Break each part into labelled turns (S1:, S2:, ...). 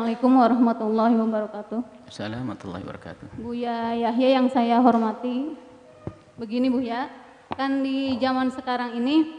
S1: Assalamualaikum warahmatullahi wabarakatuh.
S2: Assalamualaikum warahmatullahi wabarakatuh.
S1: Buya Yahya yang saya hormati, begini Buya, kan di zaman sekarang ini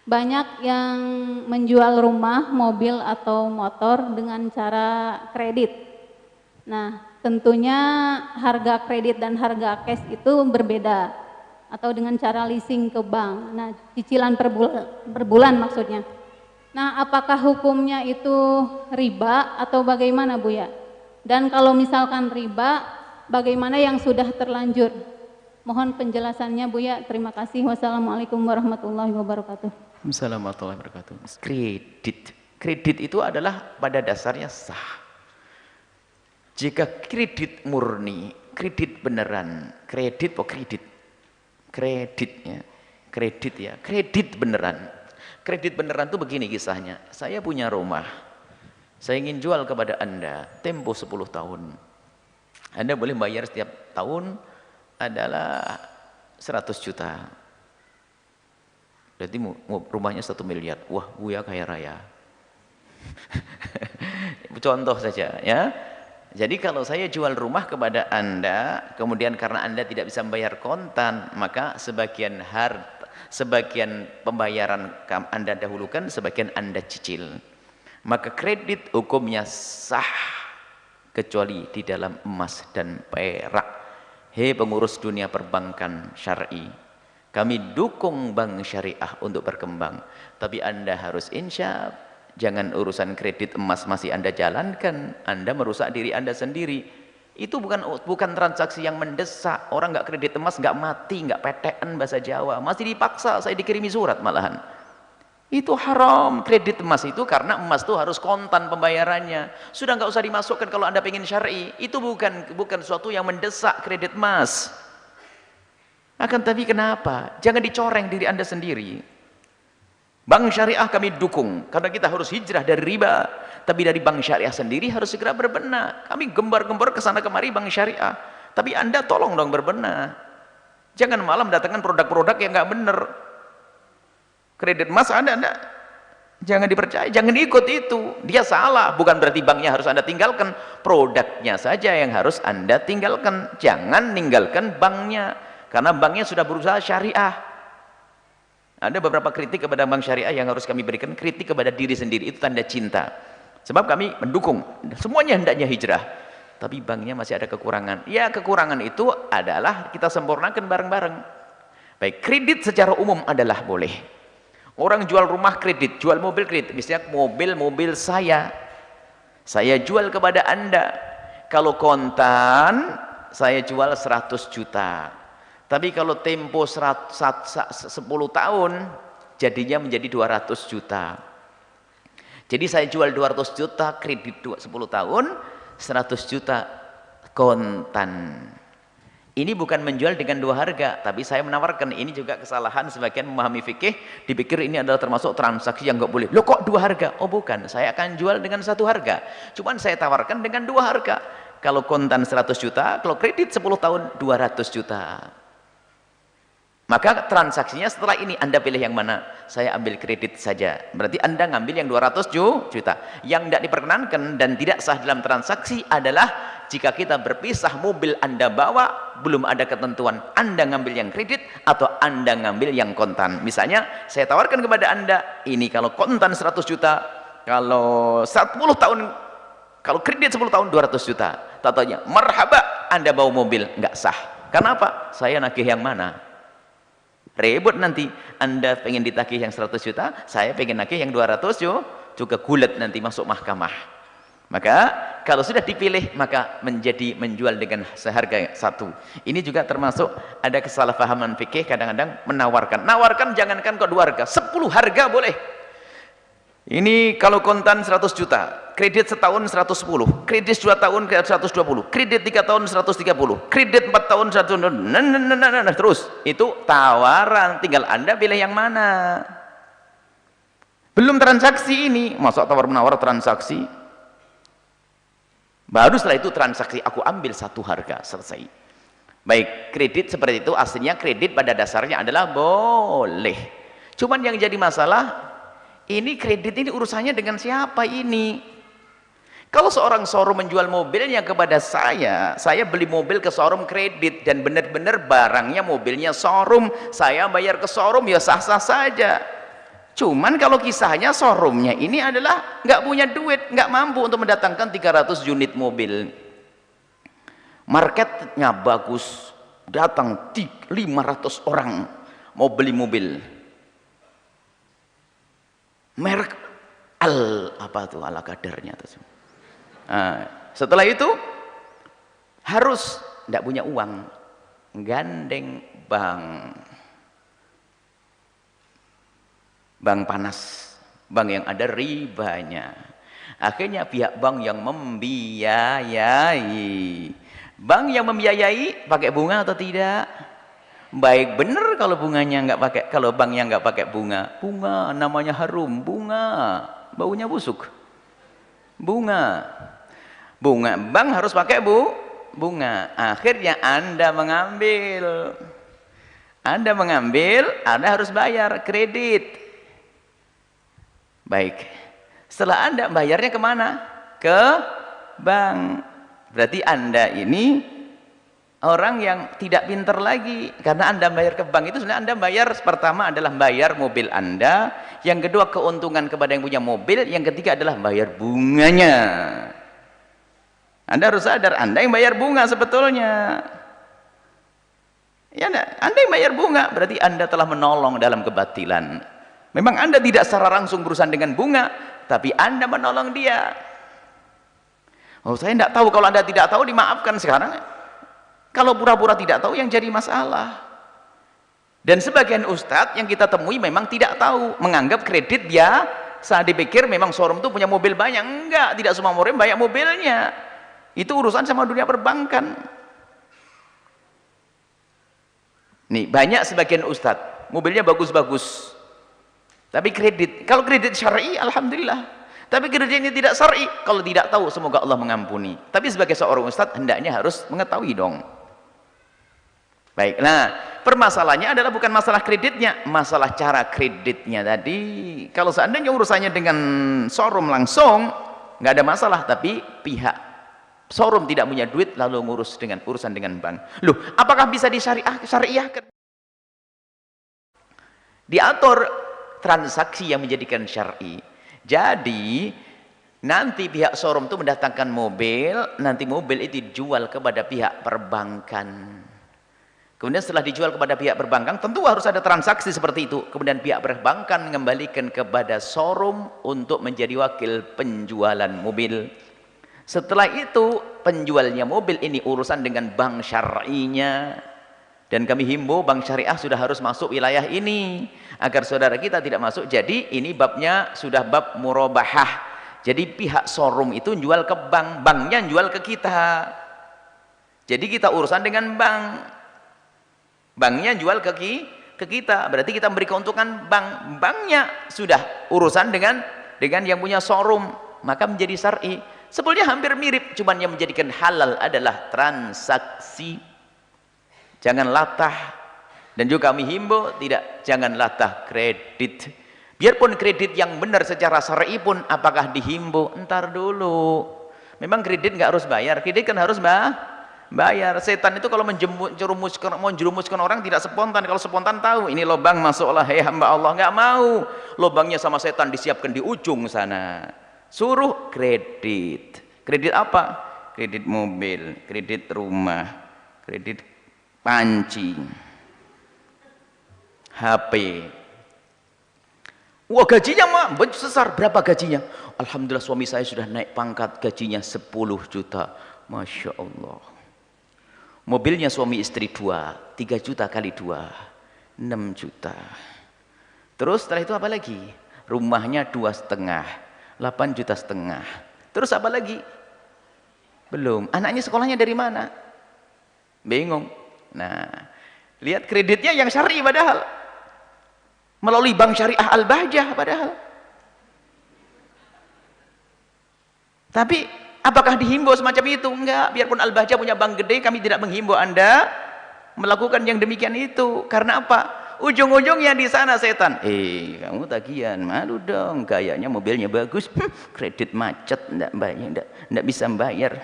S1: banyak yang menjual rumah, mobil atau motor dengan cara kredit. Nah, tentunya harga kredit dan harga cash itu berbeda atau dengan cara leasing ke bank. Nah, cicilan per bulan maksudnya. Nah, apakah hukumnya itu riba atau bagaimana Buya? Dan kalau misalkan riba, bagaimana yang sudah terlanjur? Mohon penjelasannya Buya. Terima kasih. Wassalamualaikum warahmatullahi wabarakatuh.
S2: Assalamualaikum warahmatullahi wabarakatuh. Kredit itu adalah pada dasarnya sah. Jika kredit murni, kredit beneran, kredit beneran. Kredit beneran itu begini kisahnya. Saya punya rumah. Saya ingin jual kepada Anda tempo 10 tahun. Anda boleh bayar setiap tahun adalah 100 juta. Berarti rumahnya 1 miliar. Wah, Buya kaya raya. Contoh saja ya. Jadi kalau saya jual rumah kepada Anda, kemudian karena Anda tidak bisa membayar kontan, maka sebagian pembayaran Anda dahulukan, sebagian Anda cicil. Maka kredit hukumnya sah kecuali di dalam emas dan perak. Hei pengurus dunia perbankan syar'i, kami dukung bank syariah untuk berkembang, tapi Anda harus insyaf. Jangan urusan kredit emas masih Anda jalankan, Anda merusak diri Anda sendiri. Itu bukan transaksi yang mendesak. Orang nggak kredit emas nggak mati, nggak petean bahasa Jawa, masih dipaksa, saya dikirimi surat malahan. Itu haram kredit emas itu, karena emas itu harus kontan pembayarannya. Sudah nggak usah dimasukkan kalau Anda pengen syar'i. Itu bukan suatu yang mendesak kredit emas. Akan tapi kenapa? Jangan dicoreng diri Anda sendiri. Bank syariah kami dukung, karena kita harus hijrah dari riba. Tapi dari bank syariah sendiri harus segera berbenah. Kami gembar-gembar ke sana kemari bank syariah. Tapi Anda tolong dong berbenah. Jangan malah mendatangkan produk-produk yang nggak benar. Kredit emas Anda jangan dipercaya, jangan ikut itu. Dia salah, bukan berarti banknya harus Anda tinggalkan. Produknya saja yang harus Anda tinggalkan. Jangan ninggalkan banknya, karena banknya sudah berusaha syariah. Ada beberapa kritik kepada bank syariah yang harus kami berikan. Kritik kepada diri sendiri itu tanda cinta. Sebab kami mendukung semuanya hendaknya hijrah, tapi banknya masih ada kekurangan. Ya, kekurangan itu adalah kita sempurnakan bareng-bareng. Baik, kredit secara umum adalah boleh. Orang jual rumah kredit, jual mobil kredit. Misalnya mobil saya jual kepada Anda. Kalau kontan saya jual 100 juta. Tapi kalau tempo 10 tahun jadinya menjadi 200 juta. Jadi saya jual 200 juta kredit 10 tahun, 100 juta kontan. Ini bukan menjual dengan dua harga, tapi saya menawarkan. Ini juga kesalahan sebagian memahami fikih, dipikir ini adalah termasuk transaksi yang nggak boleh. Loh kok dua harga? Oh bukan, saya akan jual dengan satu harga. Cuman saya tawarkan dengan dua harga. Kalau kontan 100 juta, kalau kredit 10 tahun 200 juta. Maka transaksinya setelah ini Anda pilih yang mana? Saya ambil kredit saja. Berarti Anda ngambil yang 200 juta. Yang tidak diperkenankan dan tidak sah dalam transaksi adalah jika kita berpisah, mobil Anda bawa, belum ada ketentuan Anda ngambil yang kredit atau Anda ngambil yang kontan. Misalnya saya tawarkan kepada Anda, ini kalau kontan 100 juta, kalau 10 tahun, kalau kredit 10 tahun 200 juta. Tatanya, marhaba, Anda bawa mobil, nggak sah. Kenapa? Saya nagih yang mana? Ribut nanti. Anda pengen ditagih yang 100 juta, saya pengen nagih yang 200 juga gulat nanti masuk mahkamah. Maka kalau sudah dipilih, maka menjadi menjual dengan seharga satu. Ini juga termasuk ada kesalahpahaman fikih, kadang-kadang nawarkan jangankan kok dua harga, 10 harga boleh. Ini kalau kontan 100 juta, kredit setahun 110, kredit 2 tahun 120, kredit 3 tahun 130, kredit 4 tahun 100, terus. Itu tawaran, tinggal Anda pilih yang mana. Belum transaksi ini, masa tawar-menawar transaksi. Baru setelah itu transaksi, aku ambil satu harga, selesai. Baik, kredit seperti itu aslinya kredit pada dasarnya adalah boleh. Cuman yang jadi masalah, ini kredit ini urusannya dengan siapa ini? Kalau seorang showroom menjual mobilnya kepada saya beli mobil ke showroom kredit dan benar-benar barangnya mobilnya showroom, saya bayar ke showroom ya sah-sah saja. Cuman kalau kisahnya showroomnya ini adalah nggak punya duit, nggak mampu untuk mendatangkan 300 unit mobil. Marketnya bagus, datang 500 orang mau beli mobil. Merek apa tuh ala kadarnya tuh. Nah, setelah itu harus tidak punya uang, gandeng bank panas, bank yang ada ribanya. Akhirnya pihak bank yang membiayai, pakai bunga atau tidak? Baik benar kalau bunganya nggak pakai, kalau banknya nggak pakai bunga namanya harum, bunga baunya busuk, bunga bank harus pakai bunga. Akhirnya Anda mengambil, Anda harus bayar kredit. Baik, setelah Anda bayarnya kemana? Ke bank. Berarti Anda ini orang yang tidak pintar lagi, karena Anda bayar ke bank itu sebenarnya Anda bayar, pertama adalah bayar mobil Anda, yang kedua keuntungan kepada yang punya mobil, yang ketiga adalah bayar bunganya. Anda harus sadar, Anda yang bayar bunga sebetulnya. Ya, Anda yang bayar bunga, berarti Anda telah menolong dalam kebatilan. Memang Anda tidak secara langsung berurusan dengan bunga, tapi Anda menolong dia. Oh, saya tidak tahu. Kalau Anda tidak tahu, dimaafkan sekarang. Kalau pura-pura tidak tahu yang jadi masalah. Dan sebagian ustadz yang kita temui memang tidak tahu, menganggap kredit saya dipikir memang showroom itu punya mobil banyak. Enggak, tidak semua showroom banyak mobilnya. Itu urusan sama dunia perbankan. Nih, banyak sebagian ustadz mobilnya bagus-bagus, tapi kredit. Kalau kredit syar'i, alhamdulillah. Tapi kredit ini tidak syar'i, kalau tidak tahu semoga Allah mengampuni. Tapi sebagai seorang ustadz hendaknya harus mengetahui dong. Baik, nah permasalahannya adalah bukan masalah kreditnya, masalah cara kreditnya tadi. Kalau seandainya urusannya dengan showroom langsung nggak ada masalah, tapi pihak showroom tidak punya duit lalu urusan dengan bank. Loh, apakah bisa disyariahkan? Diatur transaksi yang menjadikan syar'i. Jadi nanti pihak showroom itu mendatangkan mobil, nanti mobil itu dijual kepada pihak perbankan. Kemudian setelah dijual kepada pihak perbankan, tentu harus ada transaksi seperti itu. Kemudian pihak perbankan mengembalikan kepada showroom untuk menjadi wakil penjualan mobil. Setelah itu penjualnya mobil ini urusan dengan bank syar'inya, dan kami himbau bank syariah sudah harus masuk wilayah ini agar saudara kita tidak masuk. Jadi ini babnya sudah bab murabahah. Jadi pihak showroom itu jual ke bank, banknya jual ke kita. Jadi kita urusan dengan bank, banknya jual ke kita. Berarti kita memberi keuntungan bank, banknya sudah urusan dengan yang punya showroom, maka menjadi syar'i. Sebetulnya hampir mirip, cuman yang menjadikan halal adalah transaksi. Jangan latah. Dan juga kami himbau jangan latah kredit. Biarpun kredit yang benar secara syar'i pun, apakah dihimbau? Entar dulu. Memang kredit nggak harus bayar, kredit kan harus bayar. Setan itu kalau menjerumuskan orang tidak spontan. Kalau spontan tahu ini lubang, masuklah hamba Allah. Nggak mau, lubangnya sama setan disiapkan di ujung sana. Suruh kredit. Kredit apa? Kredit mobil, kredit rumah, kredit panci, HP. Wah, gajinya mah besar. Berapa gajinya? Alhamdulillah suami saya sudah naik pangkat, gajinya 10 juta. Masya Allah. Mobilnya suami istri 2, 3 juta kali 2, 6 juta. Terus setelah itu apa lagi? Rumahnya 2,5, 8,5 juta. Terus apa lagi? Belum. Anaknya sekolahnya dari mana? Bingung. Nah, lihat kreditnya yang syar'i padahal. Melalui bank syariah Al-Bahjah padahal. Tapi apakah dihimbau semacam itu? Enggak. Biarpun Al-Bahjah punya bank gede, kami tidak menghimbau Anda melakukan yang demikian itu. Karena apa? ujung-ujungnya di sana setan. Kamu tagihan, malu dong, gayanya mobilnya bagus, kredit macet, enggak bisa bayar.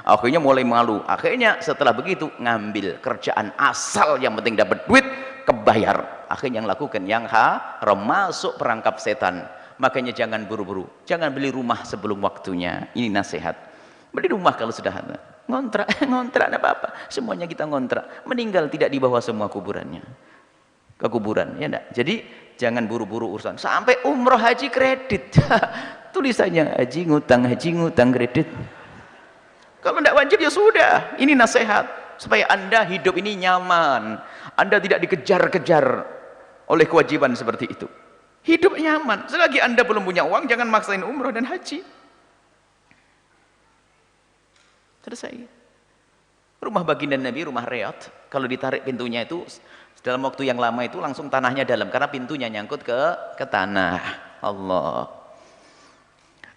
S2: Akhirnya mulai malu. Akhirnya setelah begitu ngambil kerjaan asal, yang penting dapat duit, kebayar. Akhirnya yang lakukan yang haram, masuk perangkap setan. Makanya jangan buru-buru, jangan beli rumah sebelum waktunya. Ini nasihat. Beli rumah kalau sudah ada. Ngontrak enggak apa-apa. Semuanya kita ngontrak. Meninggal tidak dibawa semua kuburannya ke kuburan, ya enggak? Jadi jangan buru-buru urusan. Sampai umroh haji kredit. Tulisannya haji ngutang kredit. Kalau enggak wajib ya sudah. Ini nasihat supaya Anda hidup ini nyaman. Anda tidak dikejar-kejar oleh kewajiban seperti itu. Hidup nyaman. Selagi Anda belum punya uang, jangan maksain umroh dan haji. Selesai. Rumah baginda Nabi, rumah Riyadh, kalau ditarik pintunya itu dalam waktu yang lama itu langsung tanahnya dalam, karena pintunya nyangkut ke tanah. Allah.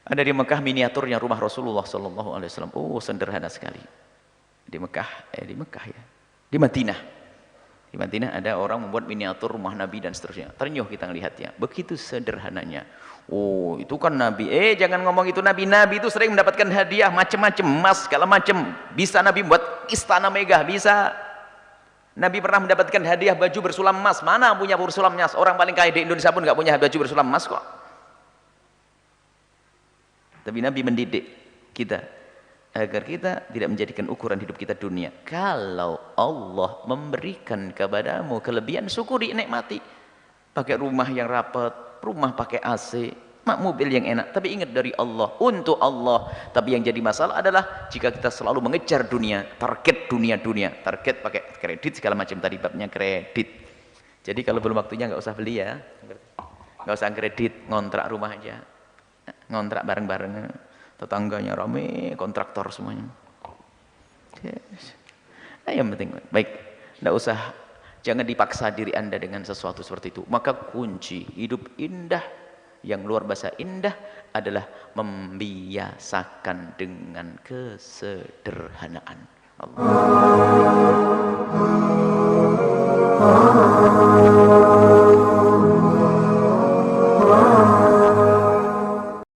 S2: Ada di Mekah miniaturnya rumah Rasulullah SAW. Oh, sederhana sekali. Di Mekah ya. Di Madinah. Di Madinah ada orang membuat miniatur rumah Nabi dan seterusnya. Ternyuh kita melihatnya. Begitu sederhananya. Oh, itu kan Nabi. Jangan ngomong itu Nabi. Nabi itu sering mendapatkan hadiah macam-macam, emas segala macam. Bisa Nabi buat istana megah, bisa. Nabi pernah mendapatkan hadiah baju bersulam emas. Mana punya bersulam emas? Orang paling kaya di Indonesia pun nggak punya baju bersulam emas kok. Tapi Nabi mendidik kita agar kita tidak menjadikan ukuran hidup kita dunia. Kalau Allah memberikan kepadamu kelebihan, syukuri, nikmati. Pakai rumah yang rapat, rumah pakai AC, mobil yang enak, tapi ingat dari Allah, untuk Allah. Tapi yang jadi masalah adalah jika kita selalu mengejar dunia, target dunia, target pakai kredit segala macam, tadi babnya kredit. Jadi kalau belum waktunya nggak usah beli ya, nggak usah kredit, ngontrak rumah aja, ngontrak bareng-bareng, tetangganya rame, kontraktor semuanya. Nah, yang penting baik, nggak usah. Jangan dipaksa diri Anda dengan sesuatu seperti itu. Maka kunci hidup indah, yang luar biasa indah, adalah membiasakan dengan kesederhanaan. Allah.